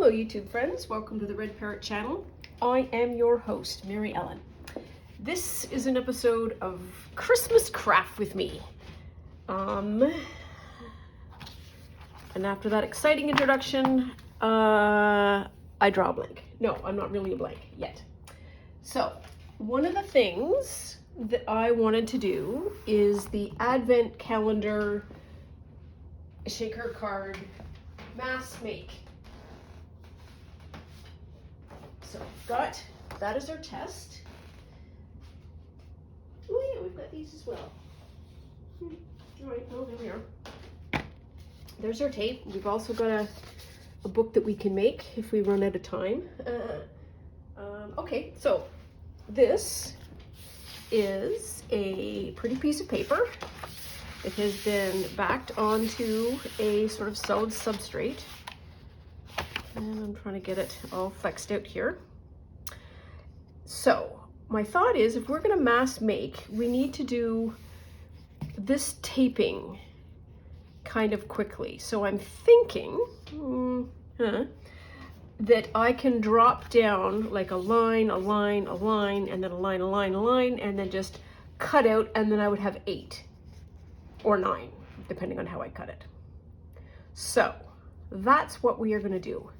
Hello YouTube friends, welcome to the Red Parrot channel. I am your host, Mary Ellen. This is an episode of Christmas craft with me. And after that exciting introduction, I draw a blank. No, I'm not really a blank yet. So, one of the things that I wanted to do is the Advent calendar shaker card mass make. So we've got, that is our test. Oh yeah, we've got these as well. All right, well, there we are. There's our tape. We've also got a book that we can make if we run out of time. Okay, so this is a pretty piece of paper. It has been backed onto a sort of solid substrate. And I'm trying to get it all flexed out here. So my thought is, if we're going to mass make, we need to do this taping kind of quickly. So I'm thinking that I can drop down like a line, a line, a line, and then a line, a line, a line, and then just cut out, and then I would have 8 or 9, depending on how I cut it. So that's what we are going to do.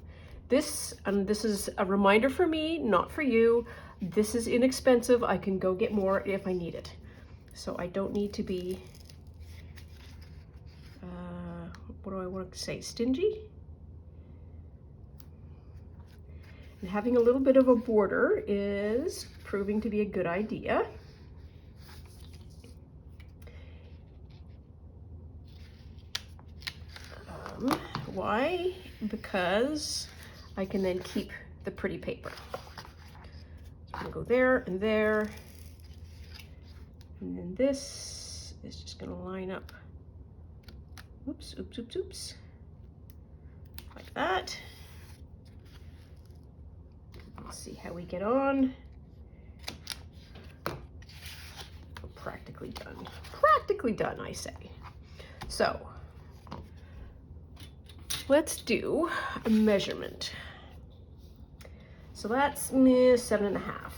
This is a reminder for me, not for you. This is inexpensive. I can go get more if I need it. So I don't need to be, what do I want to say, stingy? And having a little bit of a border is proving to be a good idea. Why? Because I can then keep the pretty paper. So I'm gonna go there and there. And then this is just gonna line up. Oops, oops, oops, oops. Like that. Let's see how we get on. Practically done. Practically done, I say. So, let's do a measurement. So that's 7.5.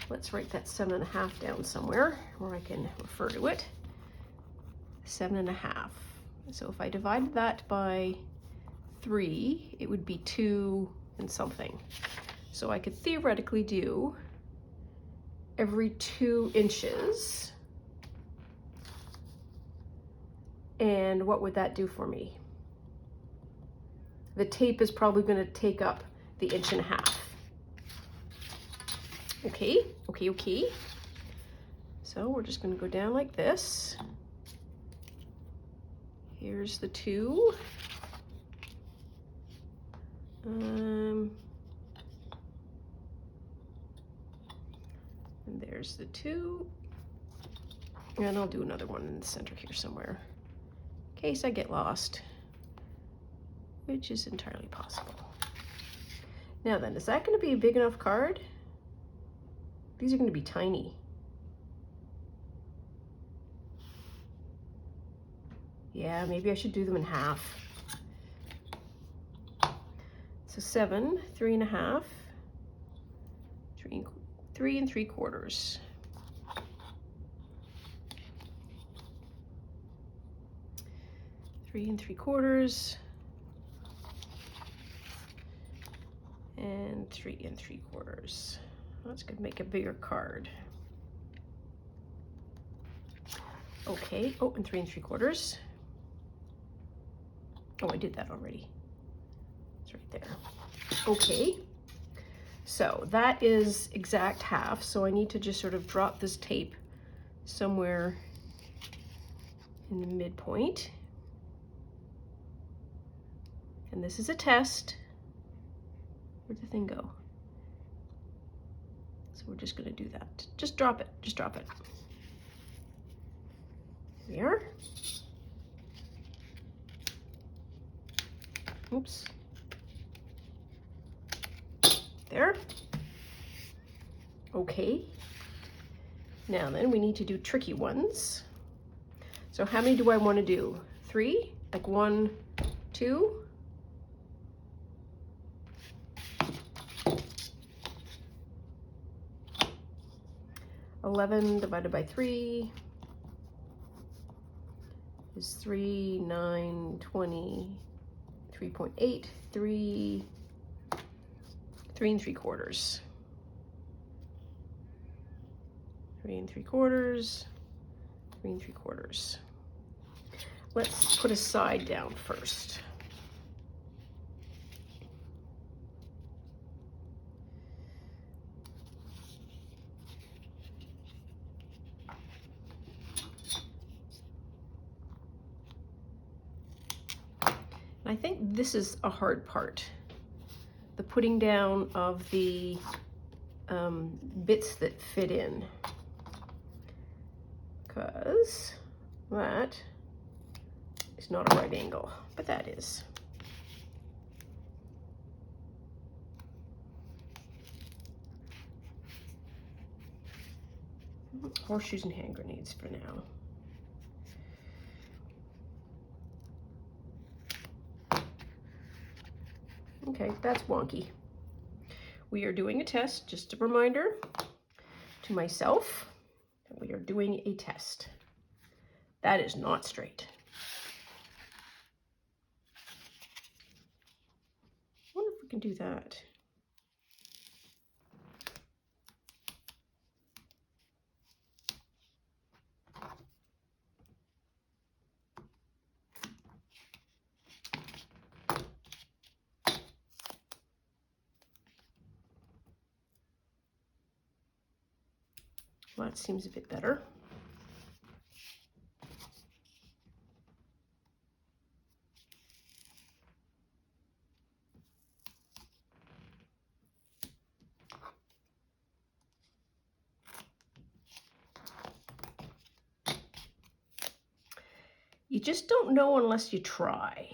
Let's write that 7.5 down somewhere where I can refer to it. 7.5. So if I divided that by 3, it would be 2 and something. So I could theoretically do every 2 inches. And what would that do for me? The tape is probably going to take up the 1.5 inches. Okay, okay, okay. So we're just going to go down like this. Here's the 2. And there's the 2. And I'll do another one in the center here somewhere, in case I get lost, which is entirely possible. Now then, is that going to be a big enough card? These are going to be tiny. Yeah, maybe I should do them in half. So 7, 3.5, 3 3/4. Three and 3/4, and 3 3/4. That's going to make a bigger card. Okay, oh, and 3 3/4. Oh, I did that already. It's right there. Okay, so that is exact half, so I need to just sort of drop this tape somewhere in the midpoint. And this is a test. Where'd the thing go? So we're just going to do that. Just drop it. Just drop it. Here we are. Oops. There. Okay. Now then, we need to do tricky ones. So how many do I want to do? 3, like 1, 2. $11 divided by 3 is 3, 9, 20, 3.8, 3 3¾ 3¾ 3¾ Let's put a side down first. I think this is a hard part, the putting down of the bits that fit in, because that is not a right angle, but that is. Horseshoes and hand grenades for now. Okay, that's wonky. We are doing a test, just a reminder to myself that we are doing a test. That is not straight. I wonder if we can do that. Well, that seems a bit better. You just don't know unless you try.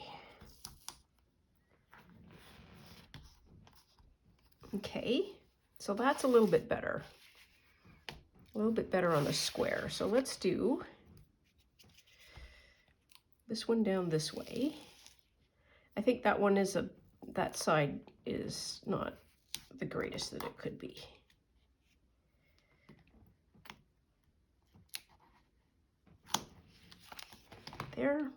Okay, so that's a little bit better. A little bit better on the square. So let's do this one down this way. I think that one is that side is not the greatest that it could be. There.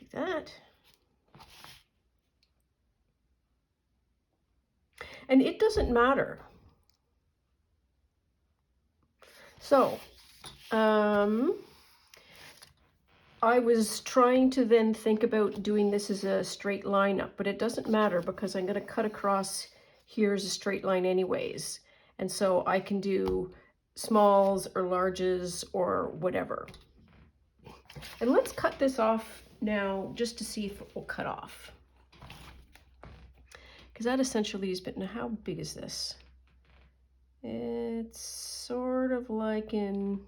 Like that. And it doesn't matter. So, I was trying to then think about doing this as a straight line up, but it doesn't matter because I'm going to cut across here as a straight line anyways. And so I can do smalls or larges or whatever. And let's cut this off now just to see if it will cut off. Because that essentially is, but now how big is this? It's sort of like in,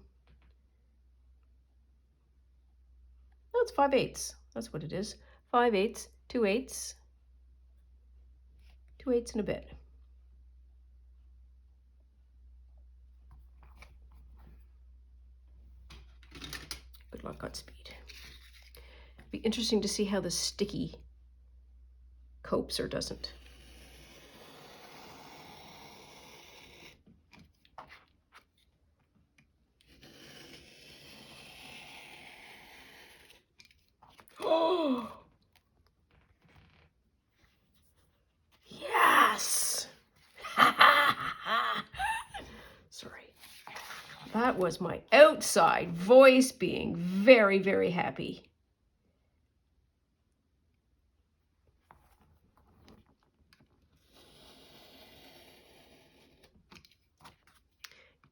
oh, it's 5/8. That's what it is. 5/8, 2/8, 2/8 and a bit. Good luck, Godspeed. It'd be interesting to see how the sticky copes or doesn't. Oh, yes! Sorry. That was my outside voice being very, very happy.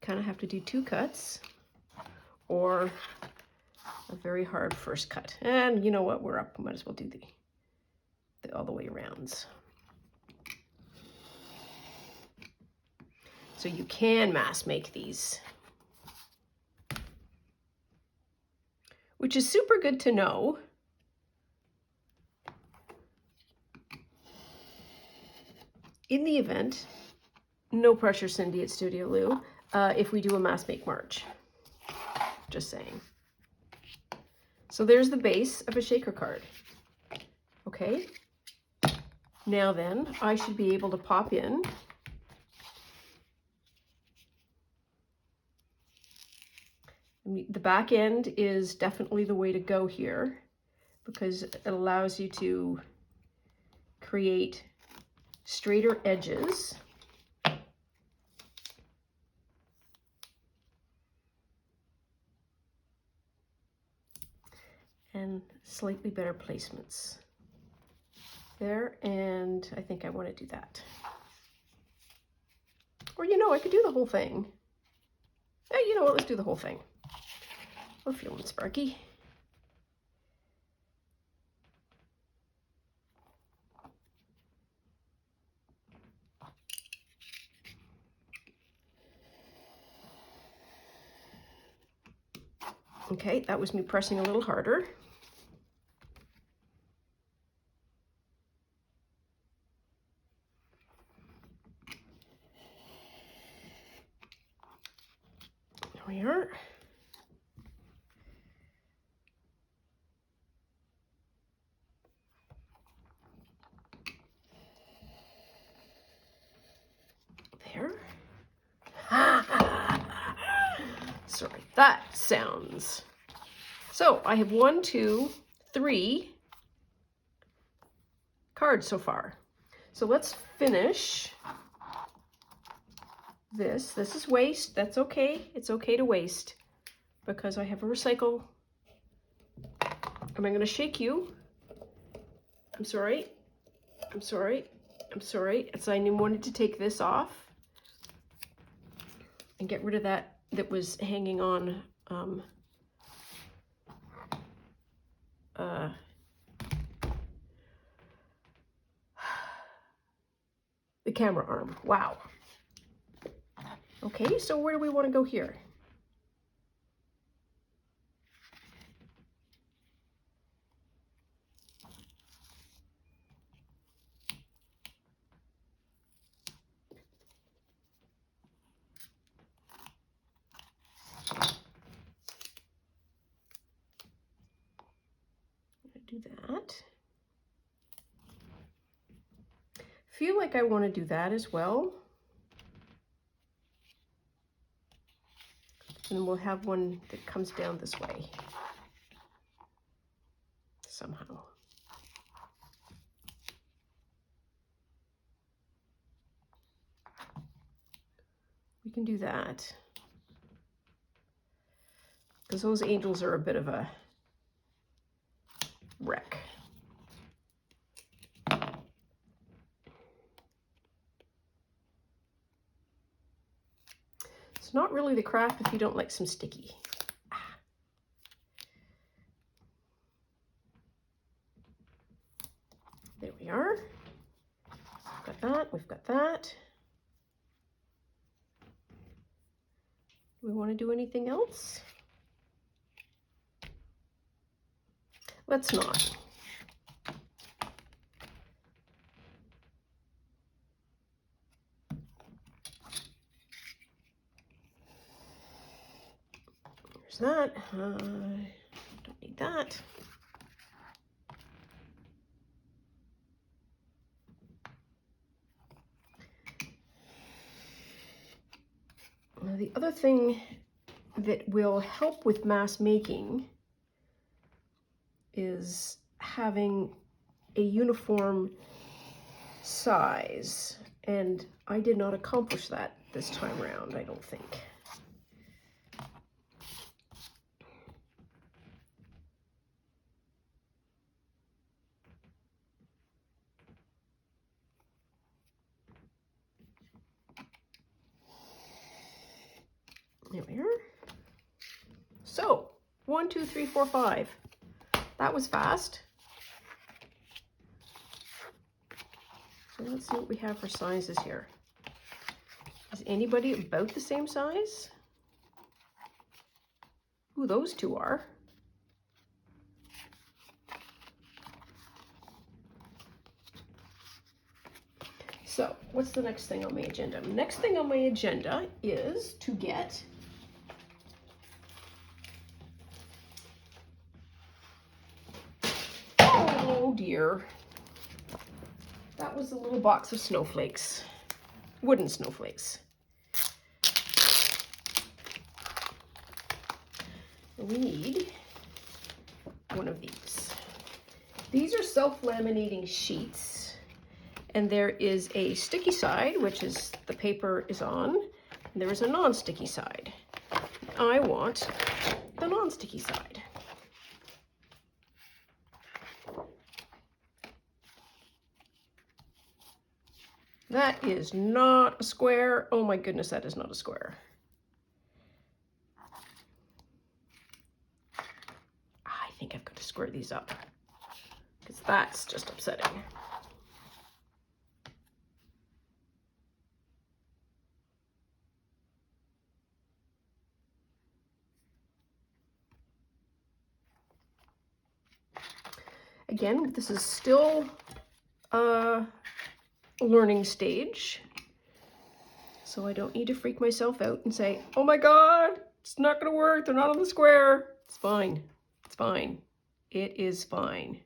Kind of have to do 2 cuts or a very hard first cut. And you know what, we're up, might as well do the all the way rounds. So you can mass make these, which is super good to know. In the event No pressure, Cindy at Studio Lou, if we do a mass make March. Just saying. So there's the base of a shaker card. Okay. Now then, I should be able to pop in the back end is definitely the way to go here because it allows you to create straighter edges. And slightly better placements there, and I think I want to do that. Or you know, I could do the whole thing. Hey, you know what, let's do the whole thing. We're feeling sparky. Okay, that was me pressing a little harder. There we are. There. Sorry, that sounds. So I have 1, 2, 3 cards so far. So let's finish this. This is waste. That's okay. It's okay to waste because I have a recycle. Am I going to shake you? I'm sorry. I'm sorry. I'm sorry. It's I wanted to take this off and get rid of that was hanging on the camera arm. Wow. Okay, so where do we want to go here? Do that. Feel like I want to do that as well. And we'll have one that comes down this way somehow. We can do that. Because those angels are a bit of a wreck. It's not really the craft if you don't like some sticky. There we are. We've got that, we've got that. Do we want to do anything else? Let's not. There's that. Don't need that. Now the other thing that will help with mass making is having a uniform size, and I did not accomplish that this time around, I don't think. There we are. So 1, 2, 3, 4, 5. That was fast. So let's see what we have for sizes here. Is anybody about the same size? Ooh, those two are. So what's the next thing on my agenda? Next thing on my agenda is to get oh dear. That was a little box of snowflakes, wooden snowflakes. We need one of these. These are self-laminating sheets, and there is a sticky side, which is the paper is on, and there is a non-sticky side. I want the non-sticky side. That is not a square. Oh my goodness, that is not a square. I think I've got to square these up, because that's just upsetting. Again, this is still a learning stage, so I don't need to freak myself out and say, oh my God, it's not gonna work, they're not on the square. It's fine, it's fine. It is fine.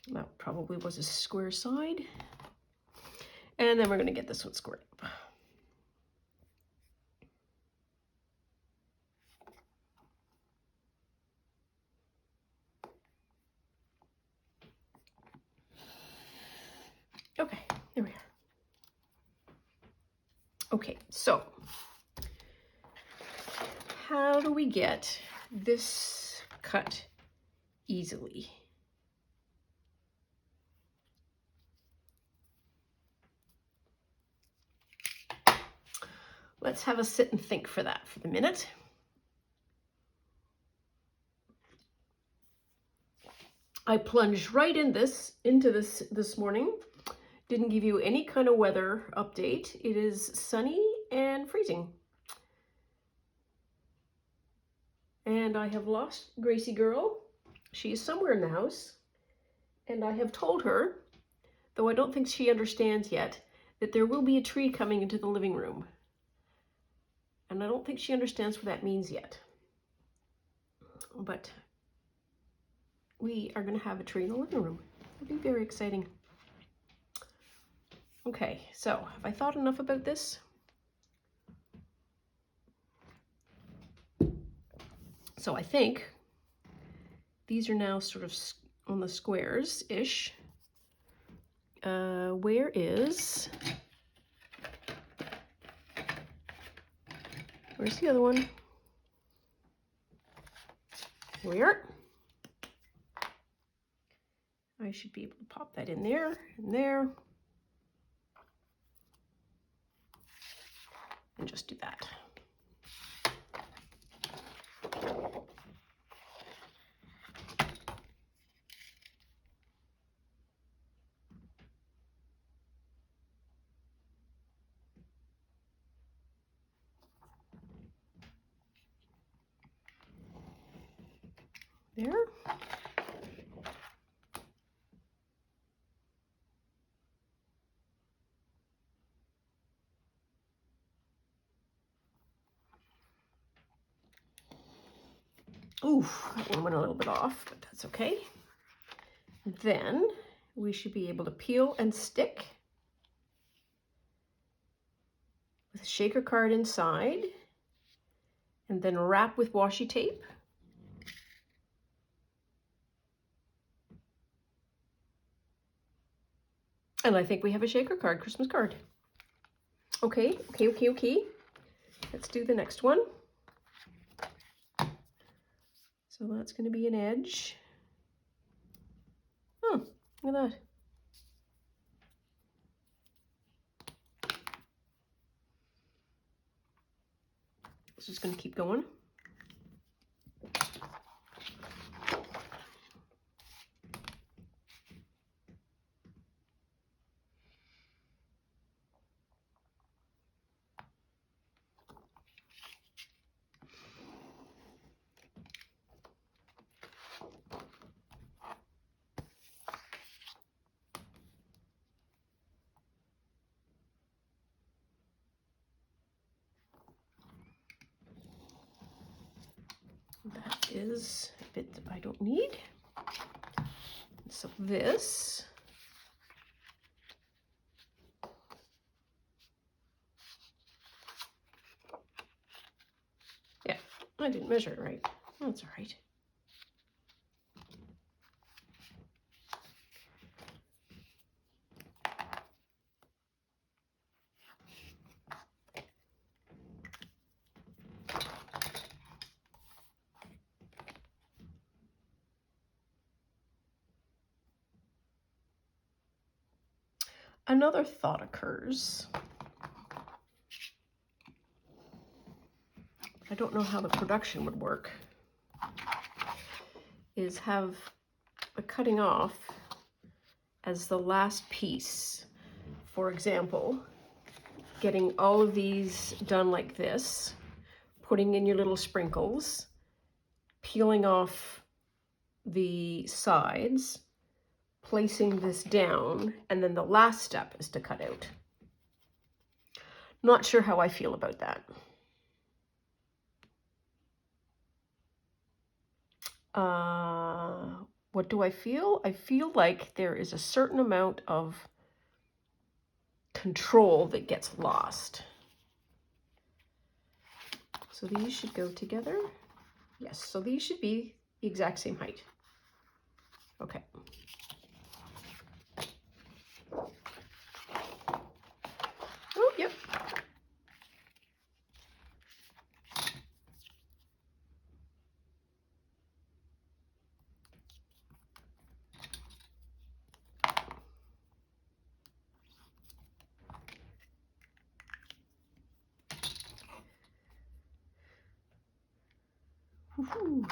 That probably was a square side. And then we're gonna get this one squared up. Okay, here we are. Okay, so how do we get this cut easily? Let's have a sit and think for that for the minute. I plunged right into this morning. Didn't give you any kind of weather update. It is sunny and freezing. And I have lost Gracie girl. She is somewhere in the house. And I have told her, though I don't think she understands yet, that there will be a tree coming into the living room. And I don't think she understands what that means yet. But we are going to have a tree in the living room. It'll be very exciting. Okay, so have I thought enough about this? So I think these are now sort of on the squares-ish. Where's the other one? Where? I should be able to pop that in there, and there. And just do that. There. Oof, that one went a little bit off, but that's okay. Then we should be able to peel and stick with a shaker card inside, and then wrap with washi tape. And I think we have a shaker card, Christmas card. Okay. Let's do the next one. So that's going to be an edge. Oh, look at that. It's just going to keep going. is a bit that I don't need. So this, yeah, I didn't measure it right. That's all right. Another thought occurs. I don't know how the production would work, is have the cutting off as the last piece. For example, getting all of these done like this, putting in your little sprinkles, peeling off the sides, placing this down, and then the last step is to cut out. Not sure how I feel about that. What do I feel? I feel like there is a certain amount of control that gets lost. So these should go together. Yes, so these should be the exact same height. Okay. Oh, yep. Woohoo.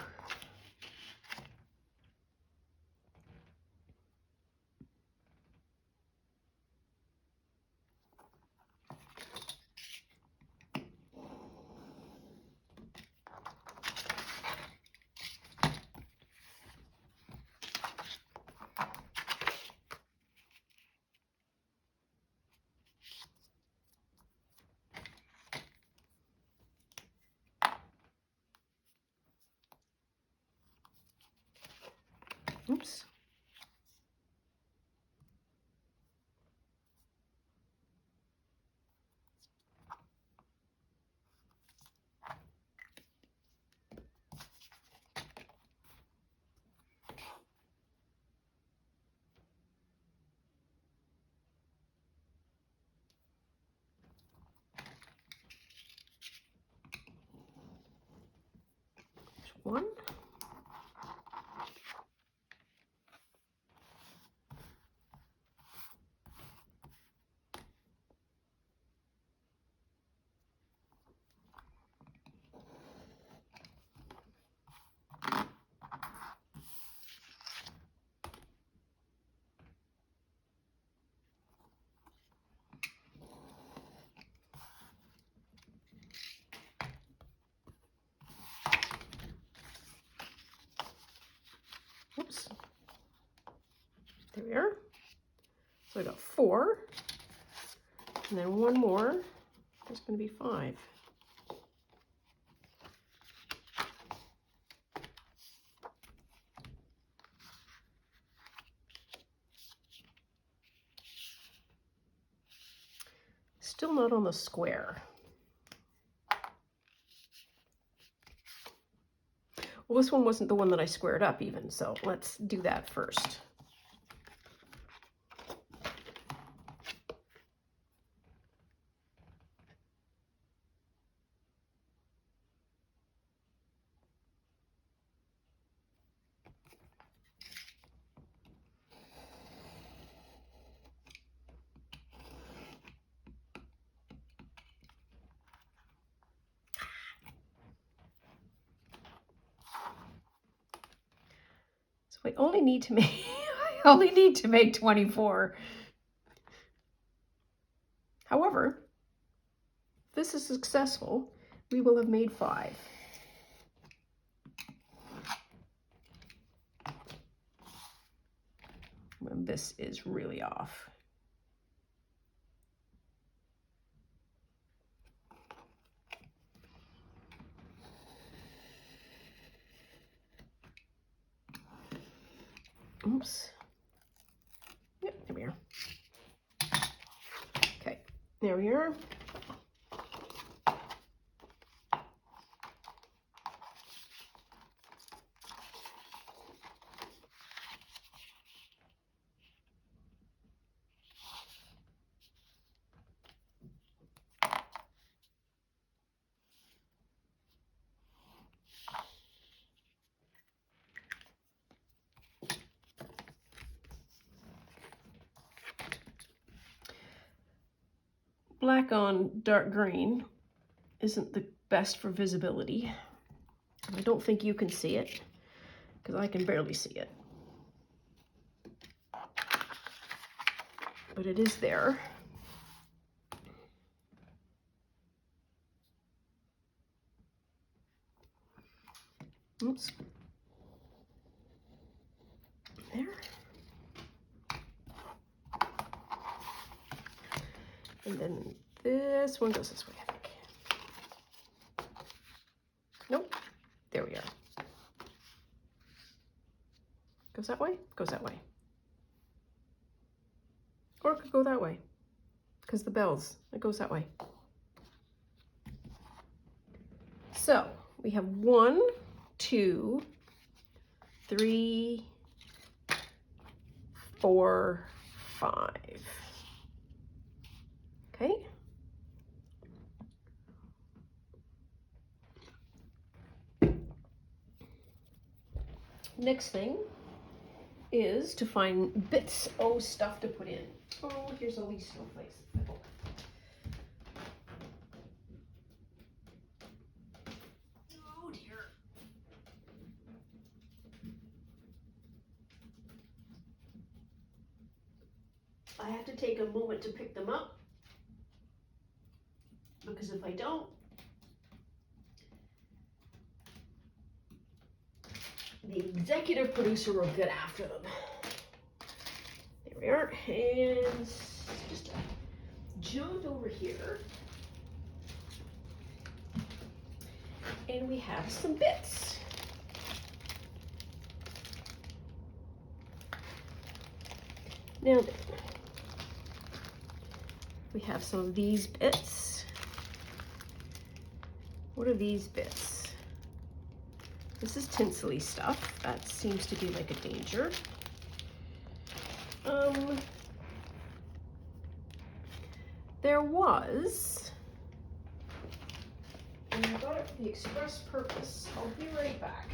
Oops. One. Oops. There we are. So I got 4. And then one more. There's going to be 5. Still not on the square. Well, this one wasn't the one that I squared up even, so let's do that first. I only need to make I only need to make 24. However, if this is successful, we will have made 5. And this is really off. Oops. Yep, there we are. Okay, there we are. Black on dark green isn't the best for visibility. I don't think you can see it, because I can barely see it. But it is there. Oops. There. And then this one goes this way, I think. Nope. There we are. Goes that way? Goes that way. Or it could go that way, because the bells, it goes that way. So we have 1, 2, 3, 4, 5. Okay. Next thing is to find bits of stuff to put in. Oh, here's all these snowflakes. Oh dear. I have to take a moment to pick them up, because if I don't, the executive producer will get after them. There we are, and just jaunt over here, and we have some bits. Now then, we have some of these bits. What are these bits? This is tinsely stuff. That seems to be like a danger. There was, and I got it for the express purpose. I'll be right back.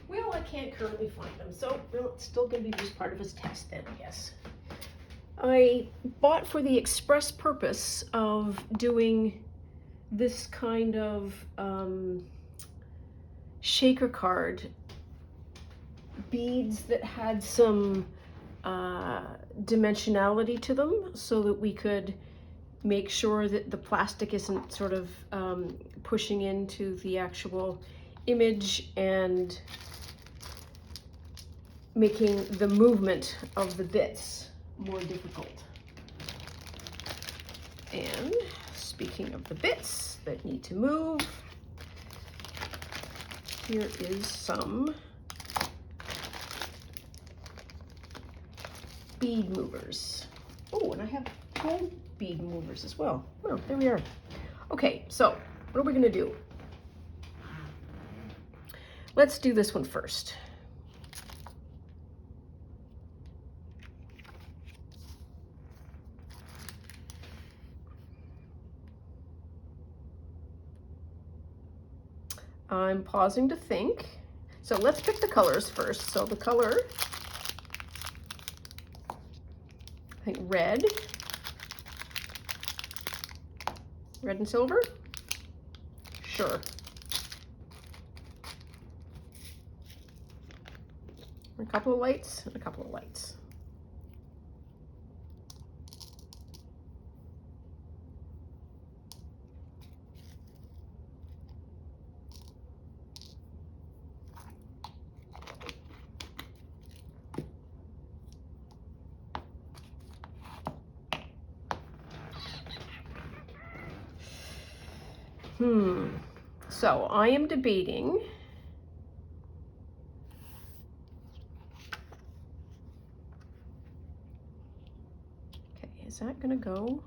Well, I can't currently find them, so well, it's still going to be just part of his test then, I guess. I bought for the express purpose of doing this kind of shaker card beads that had some dimensionality to them, so that we could make sure that the plastic isn't sort of pushing into the actual image and making the movement of the bits more difficult. And speaking of the bits that need to move, here is some bead movers. Oh, and I have gold bead movers as well. Oh, there we are. Okay, so what are we gonna do? Let's do this one first. I'm pausing to think. So let's pick the colors first. So the color, I think red and silver. sure. A couple of lights and a couple of lights. So I am debating is that gonna go?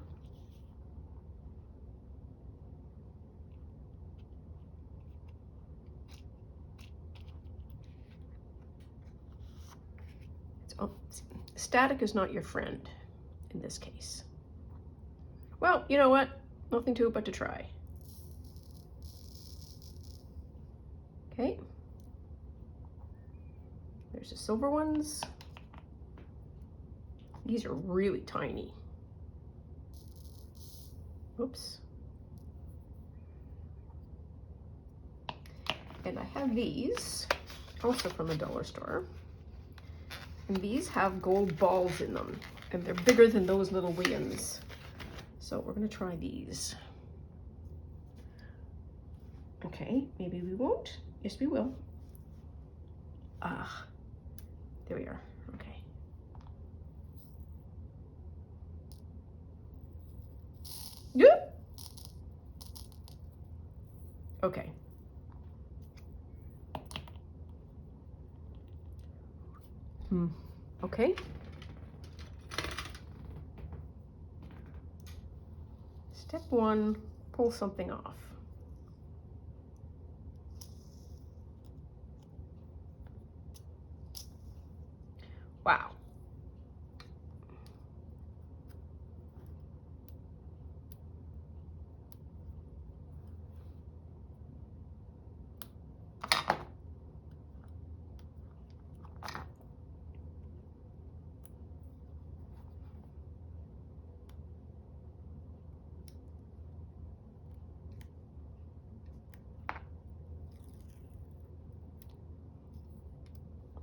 Oh, static is not your friend in this case. Well, you know what? Nothing to it but to try. Okay. There's the silver ones. These are really tiny. Oops. And I have these, also from the dollar store. And these have gold balls in them. And they're bigger than those little wee-uns. So we're gonna try these. Okay, maybe we won't. Yes, we will. Ah, there we are. Okay. Yeah. Okay. Okay. Step one, pull something off. Wow.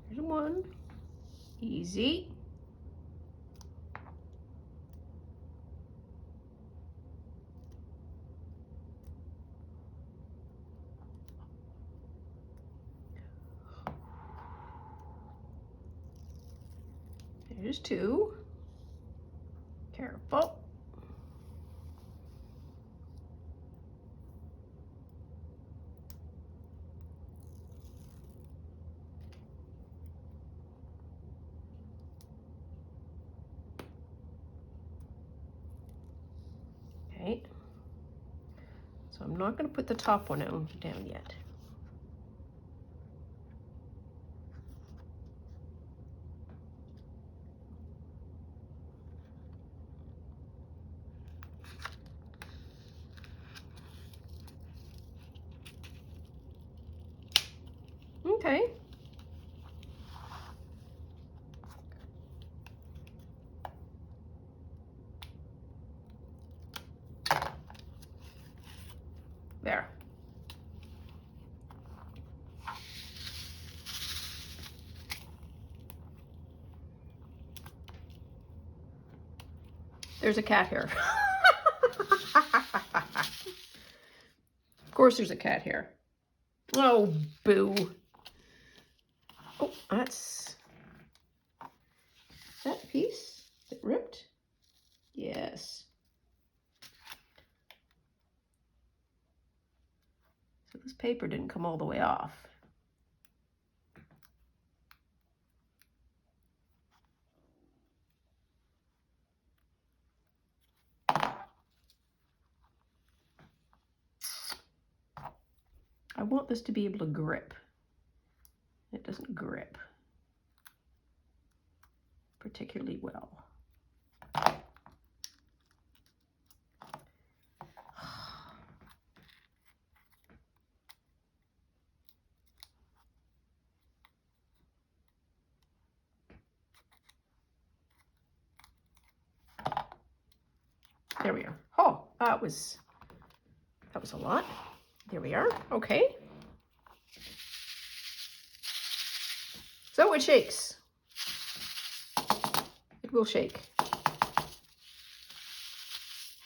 There's one. Easy. There's two. Careful. Okay. So I'm not going to put the top one down yet. Okay. There. There's a cat here. Of course there's a cat here. Oh, boo. Oh, that's that piece that ripped. Yes. So this paper didn't come all the way off. I want this to be able to grip. It doesn't grip particularly well. There we are. Oh, that was a lot. There we are. Okay. So it shakes. It will shake.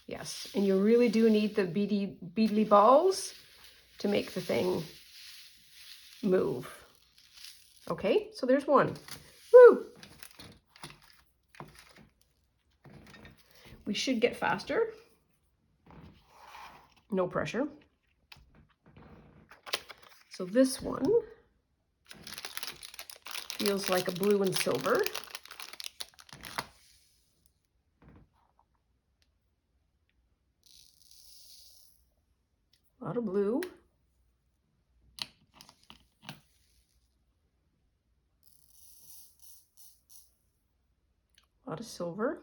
Yes, and you really do need the beadly balls to make the thing move. Okay, so there's one. Woo! We should get faster. No pressure. So this one feels like a blue and silver. A lot of blue. A lot of silver.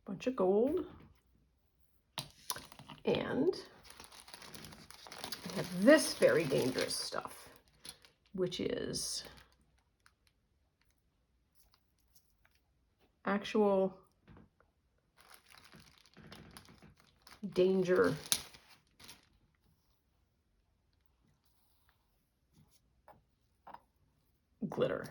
Bunch of gold. And I have this very dangerous stuff, which is actual danger glitter.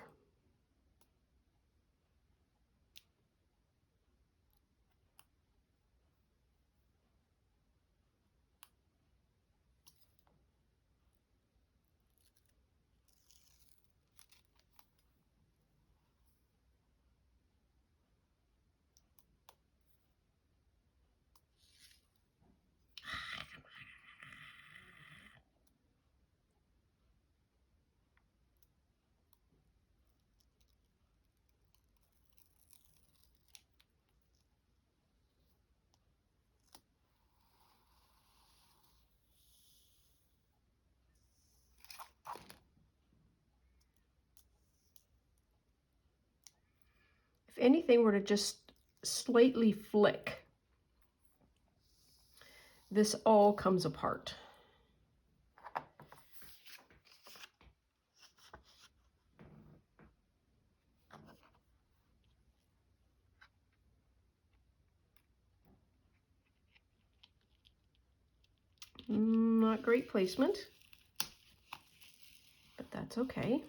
If anything were to just slightly flick, this all comes apart. Not great placement, but that's okay.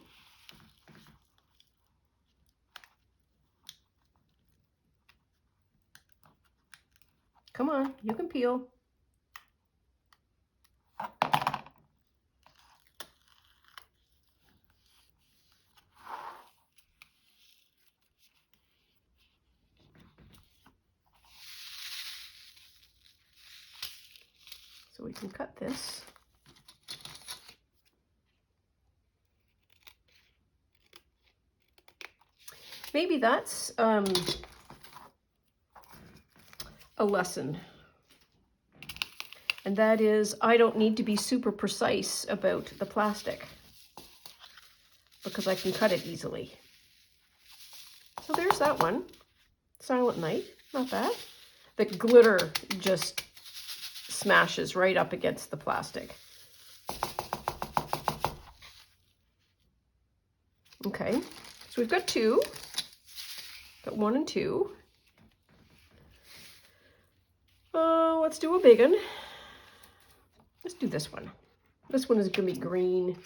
Come on, you can peel. So we can cut this. Maybe that's a lesson. And that is, I don't need to be super precise about the plastic because I can cut it easily. So there's that one. Silent Night, not bad. The glitter just smashes right up against the plastic. Okay, so we've got two. Got 1 and 2. Let's do a big one. Let's do this one. This one is gonna be green.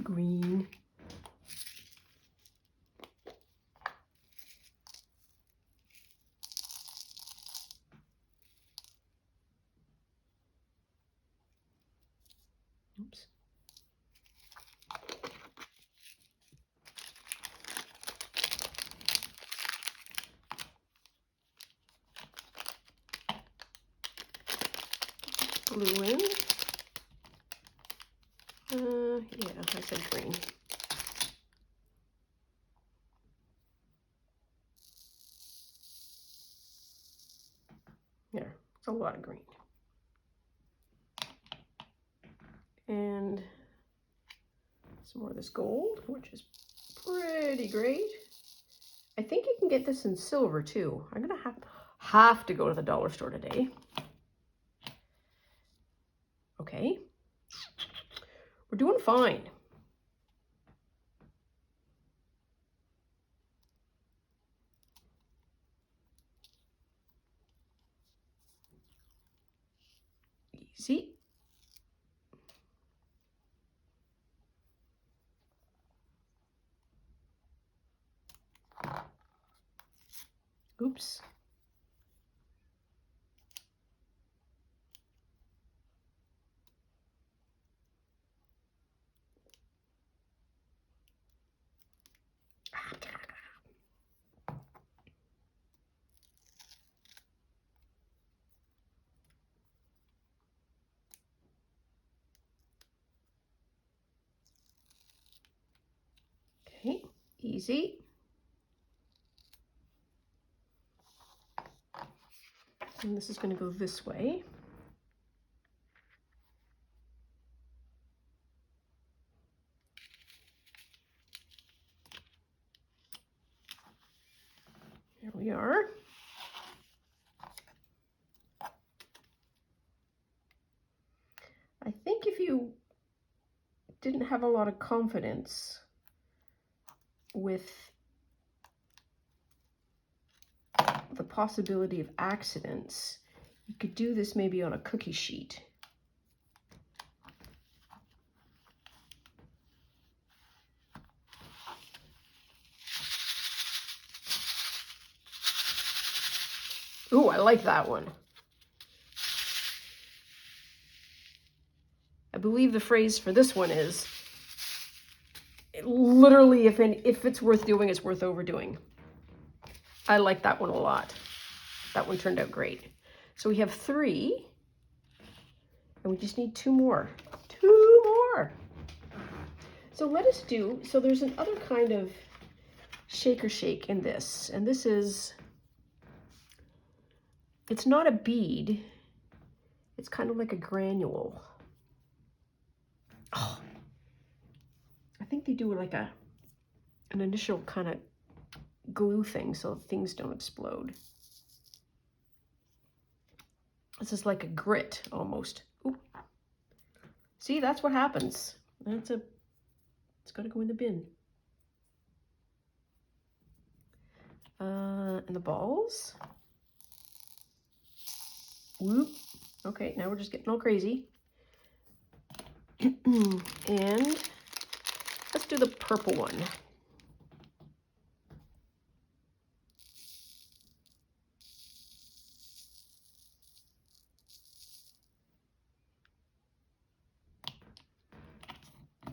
Green. Oops. Blue in. Yeah, I said green. There, it's a lot of green. And some more of this gold, which is pretty great. I think you can get this in silver too. I'm gonna have to go to the dollar store today. Okay, we're doing fine. Easy. Oops. Okay, easy. And this is going to go this way. Here we are. I think if you didn't have a lot of confidence with the possibility of accidents, you could do this maybe on a cookie sheet. Ooh, I like that one. I believe the phrase for this one is, literally, if it's worth doing, it's worth overdoing. I like that one a lot. That one turned out great. So we have 3, and we just need 2 more. 2 more. So let us do, so there's another kind of shaker shake in this, and this is, it's not a bead, it's kind of like a granule. Oh, I think they do like an initial kind of glue thing so things don't explode. This is like a grit almost. Ooh. See, that's what happens. It's got to go in the bin. And the balls. Whoop. Okay, now we're just getting all crazy. And let's do the purple one.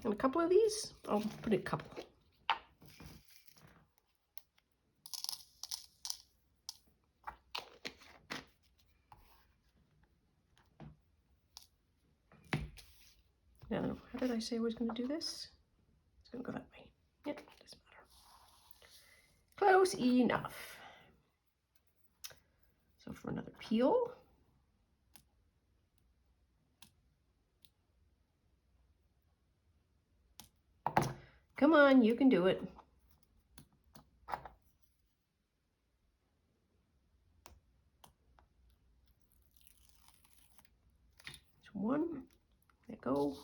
And a couple of these, I'll put a couple. Now, how did I say I was going to do this? It's going to go that way. Yeah, doesn't matter. Close enough. So for another peel. Come on, you can do it. There's 1. There you go.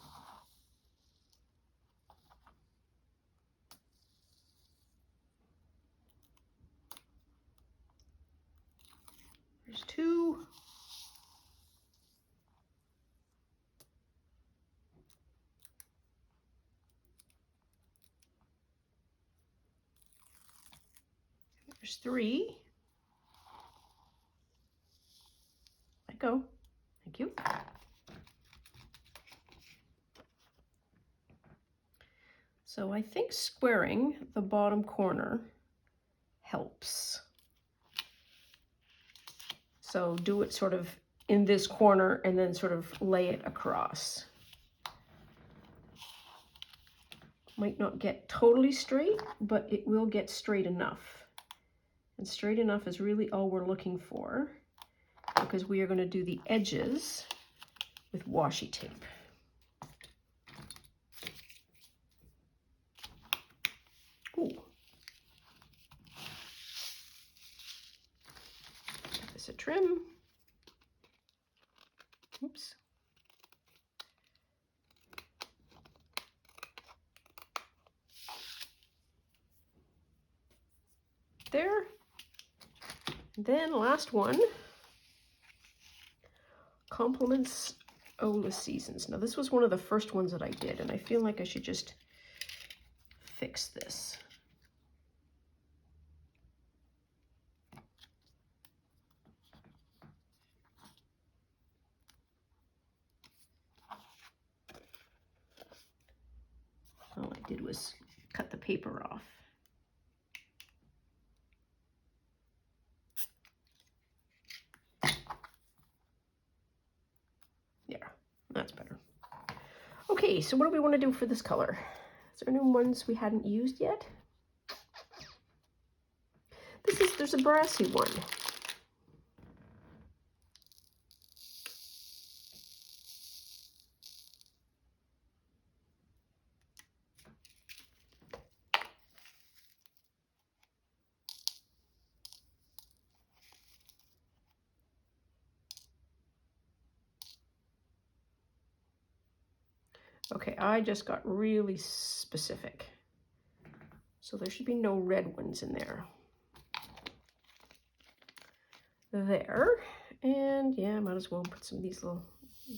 There's 2. There's 3. Let go. Thank you. So I think squaring the bottom corner helps. So do it sort of in this corner and then sort of lay it across. Might not get totally straight, but it will get straight enough. And straight enough is really all we're looking for, because we are going to do the edges with washi tape. Ooh. Give this a trim. Oops. There. Then last one. Complements Oh, the Seasons. Now, this was one of the first ones that I did, and I feel like I should just fix this. All I did was cut the paper off. Yeah, that's better. Okay, so what do we want to do for this color? Is there any ones we hadn't used yet? There's a brassy one. Okay, I just got really specific. So there should be no red ones in there. There. And yeah, I might as well put some of these little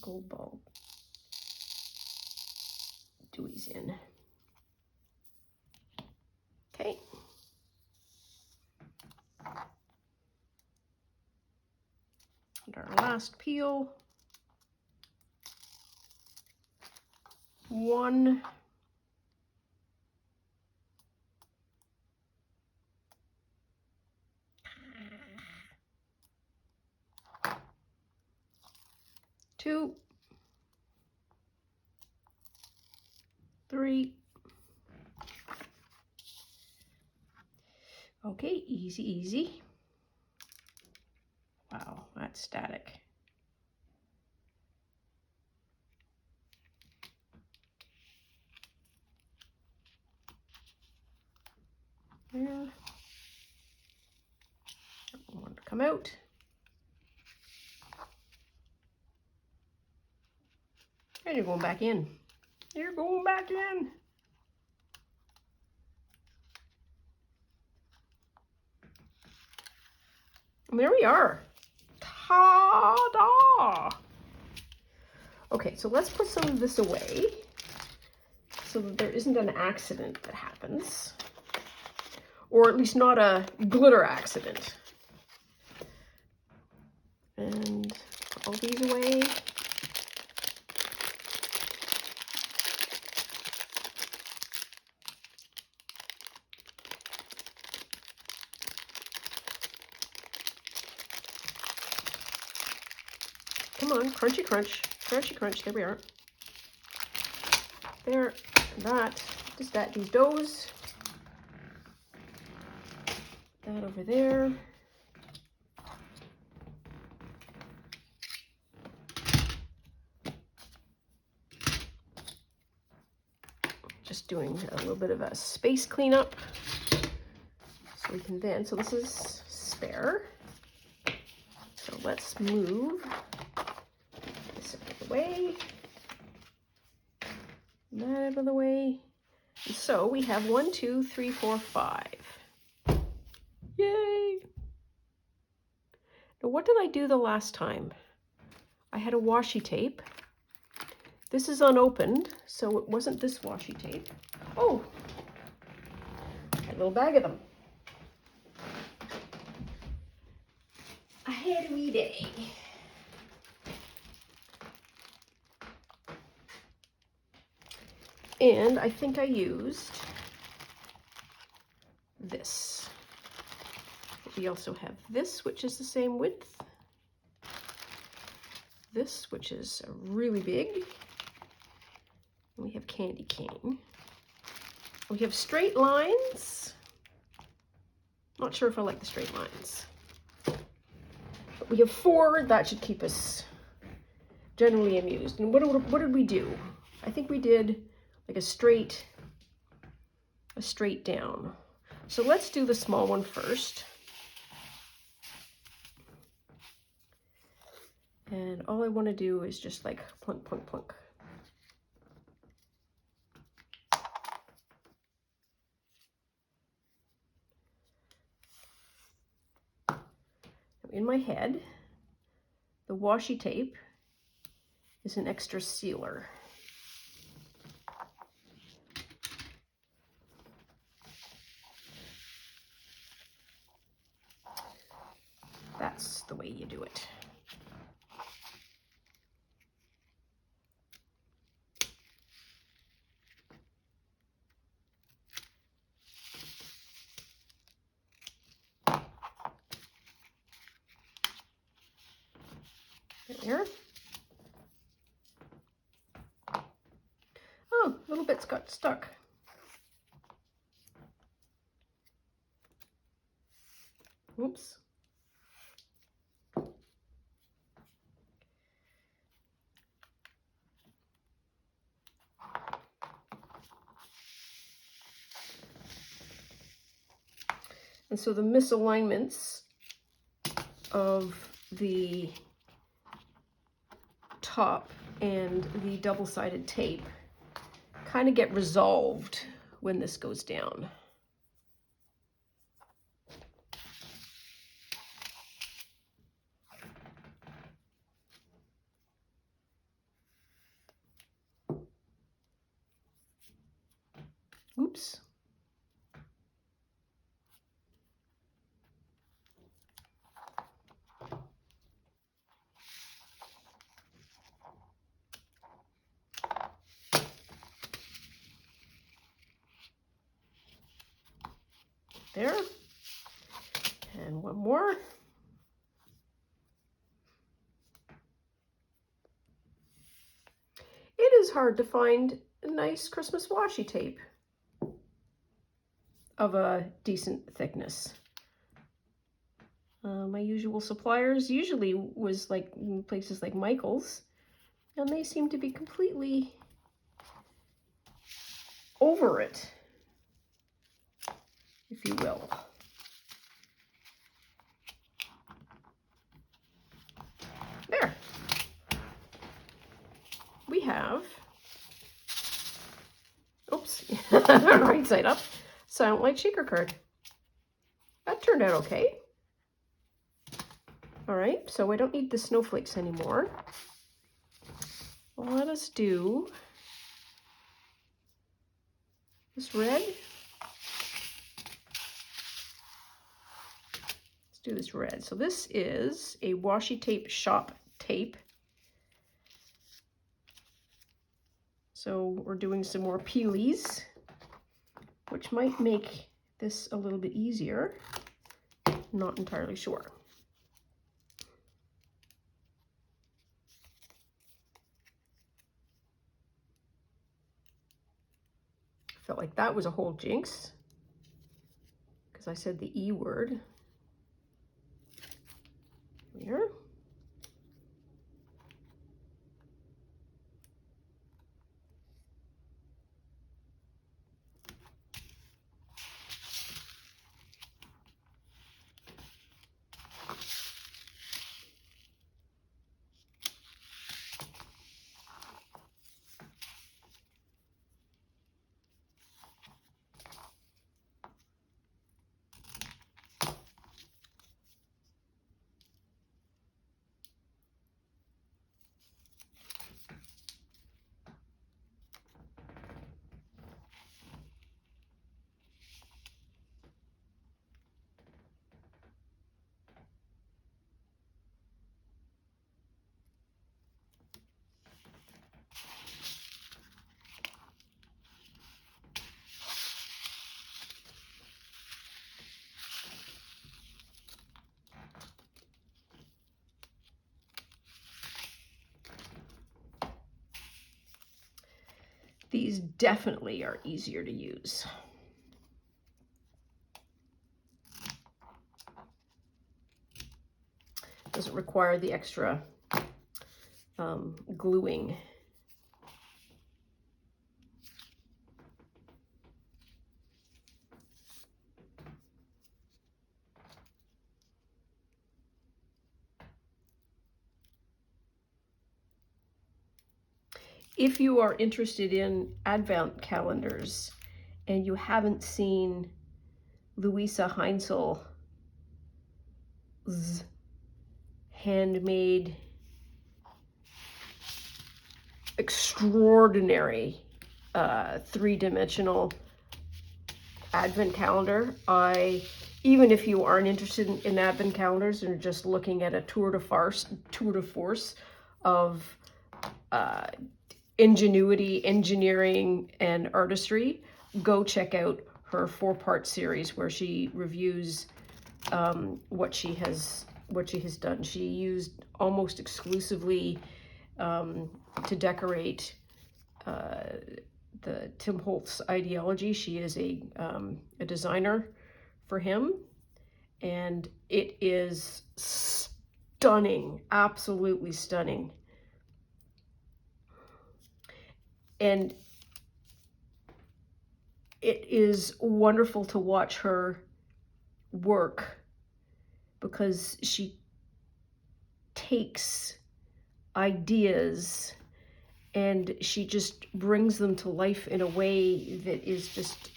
gold ball dewies in. Okay. And our last peel. 1. 2. 3. Okay, easy, easy. Wow, that's static. There. I want to come out. And you're going back in. You're going back in. And there we are. Ta-da! Okay, so let's put some of this away so that there isn't an accident that happens. Or at least not a glitter accident. And put all these away. Come on, crunchy crunch, crunchy crunch, there we are. There, that, just that, these doughs. That over there. Just doing a little bit of a space cleanup. So we can then, so this is spare. So let's move this out of the way. That out of the way. And so we have 1, 2, 3, 4, 5. Yay! Now what did I do the last time? I had a washi tape. This is unopened, so it wasn't this washi tape. Oh! A little bag of them. A had a wee day. And I think I used this. We also have this, which is the same width. This, which is really big. And we have candy cane. We have straight lines. Not sure if I like the straight lines. But we have 4. That should keep us generally amused. And what did we do? I think we did like a straight down. So let's do the small one first. And all I want to do is just like plunk, plunk, plunk. In my head, the washi tape is an extra sealer. That's the way you do it. There. Oh, little bits got stuck. Oops. And so the misalignments of the top and the double-sided tape kind of get resolved when this goes down. Oops. There. And one more. It is hard to find a nice Christmas washi tape of a decent thickness. My usual suppliers usually was like places like Michael's, and they seem to be completely over it, if you will. There. We have, oops, right side up, Silent Light shaker card. That turned out okay. All right, so I don't need the snowflakes anymore. Let us do this red. Let's do this red. So this is a washi tape shop tape. So we're doing some more peelies, which might make this a little bit easier. Not entirely sure. Felt like that was a whole jinx because I said the E word. Here. These definitely are easier to use. Doesn't require the extra gluing. If you are interested in Advent calendars and you haven't seen Louisa Heinzel's handmade extraordinary three-dimensional advent calendar. Even if you aren't interested in advent calendars and are just looking at a tour de force of ingenuity, engineering, and artistry, go check out her 4-part series where she reviews what she has done. She used almost exclusively to decorate the Tim Holtz ideology. She is a designer for him, and it is stunning, absolutely stunning. And it is wonderful to watch her work because she takes ideas and she just brings them to life in a way that is just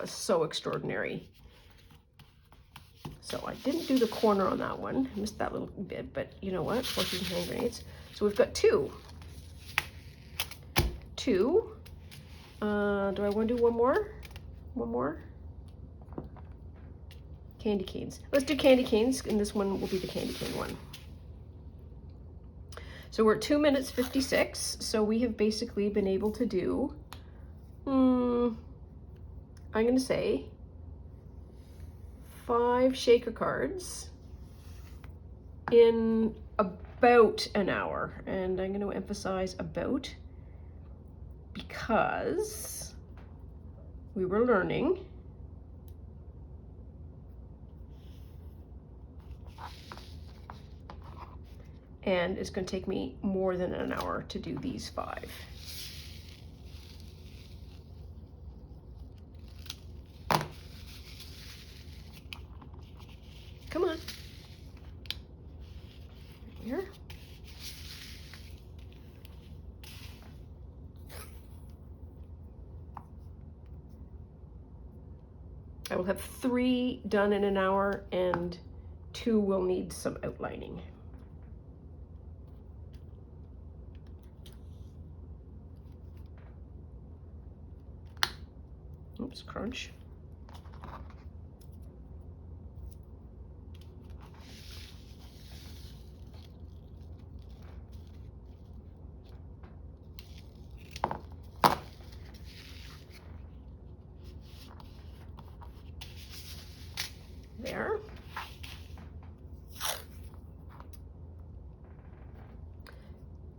so extraordinary. So I didn't do the corner on that one. I missed that little bit, but you know what? Horses and hand grenades. So we've got two. Do I want to do one more? One more? Candy canes. Let's do candy canes, and this one will be the candy cane one. So we're at 2 minutes 56. So we have basically been able to do, I'm going to say 5 shaker cards in about an hour. And I'm going to emphasize about, because we were learning and it's going to take me more than an hour to do these 5. Come on. Here. I will have 3 done in an hour and 2 will need some outlining. Oops, crunch. There.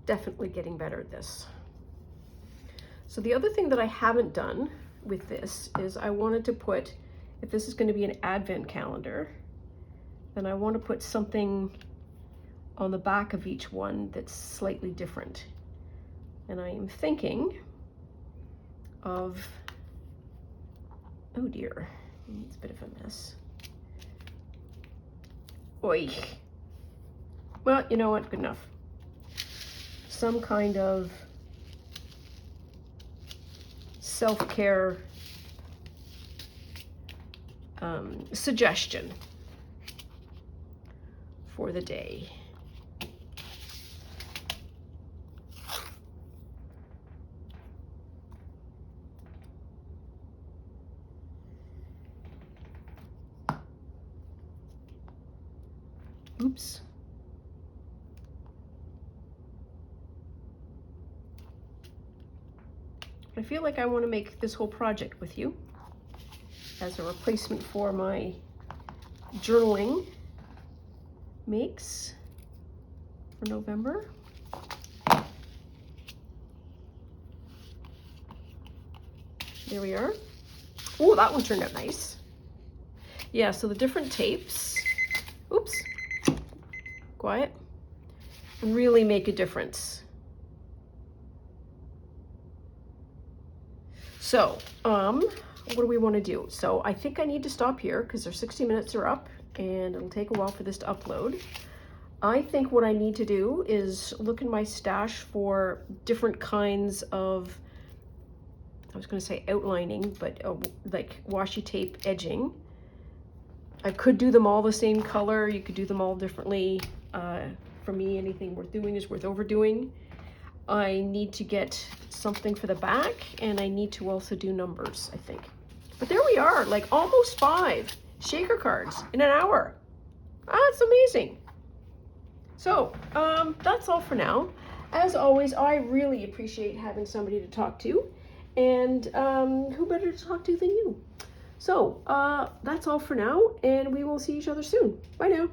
Definitely getting better at this. So the other thing that I haven't done with this is I wanted to put, if this is going to be an advent calendar, then I want to put something on the back of each one that's slightly different. And I am thinking of, oh dear, it's a bit of a mess. Oi. Well, you know what, good enough. Some kind of self-care suggestion for the day. Oops. I feel like I want to make this whole project with you as a replacement for my journaling makes for November. There we are. Oh, that one turned out nice. Yeah, so the different tapes, oops, quiet, really make a difference. So, what do we want to do? So I think I need to stop here because our 60 minutes are up and it'll take a while for this to upload. I think what I need to do is look in my stash for different kinds of, I was going to say outlining, but like washi tape edging. I could do them all the same color. You could do them all differently. For me, anything worth doing is worth overdoing. I need to get something for the back, and I need to also do numbers, I think. But there we are, like almost 5 shaker cards in an hour. That's amazing. So that's all for now. As always, I really appreciate having somebody to talk to, and who better to talk to than you? So that's all for now, and we will see each other soon. Bye now.